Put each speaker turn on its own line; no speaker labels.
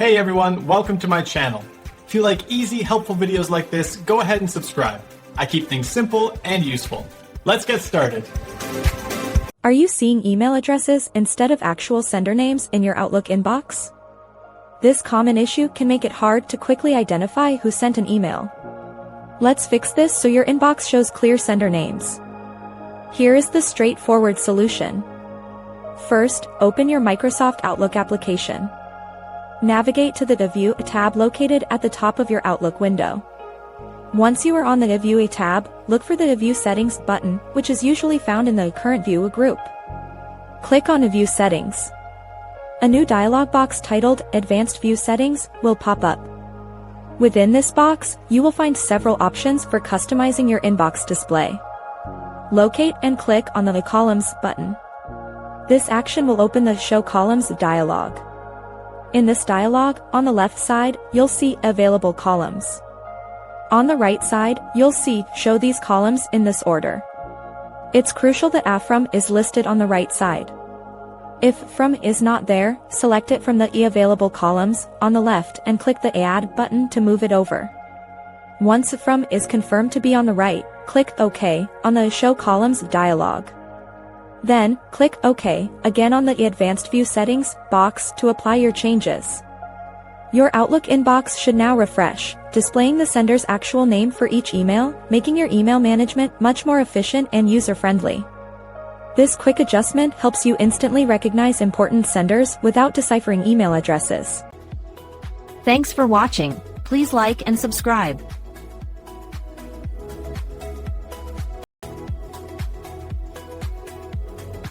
Hey everyone, welcome to my channel. If you like easy, helpful videos like this, go ahead and subscribe. I keep things simple and useful. Let's get started.
Are you seeing email addresses instead of actual sender names in your Outlook inbox? This common issue can make it hard to quickly identify who sent an email. Let's fix this so your inbox shows clear sender names. Here is the straightforward solution. First, open your Microsoft Outlook application. Navigate to the View tab located at the top of your Outlook window. Once you are on the View tab, look for the View Settings button, which is usually found in the Current View group. Click on View Settings. A new dialog box titled Advanced View Settings will pop up. Within this box, you will find several options for customizing your inbox display. Locate and click on the Columns button. This action will open the Show Columns dialog. In this dialog, on the left side, you'll see Available Columns. On the right side, you'll see Show these columns in this order. It's crucial that From is listed on the right side. If From is not there, select it from the Available Columns on the left and click the Add button to move it over. Once From is confirmed to be on the right, click OK on the Show Columns dialog. Then, click OK again on the Advanced View Settings box to apply your changes. Your Outlook inbox should now refresh, displaying the sender's actual name for each email, making your email management much more efficient and user-friendly. This quick adjustment helps you instantly recognize important senders without deciphering email addresses.
Thanks for watching. Please like and subscribe.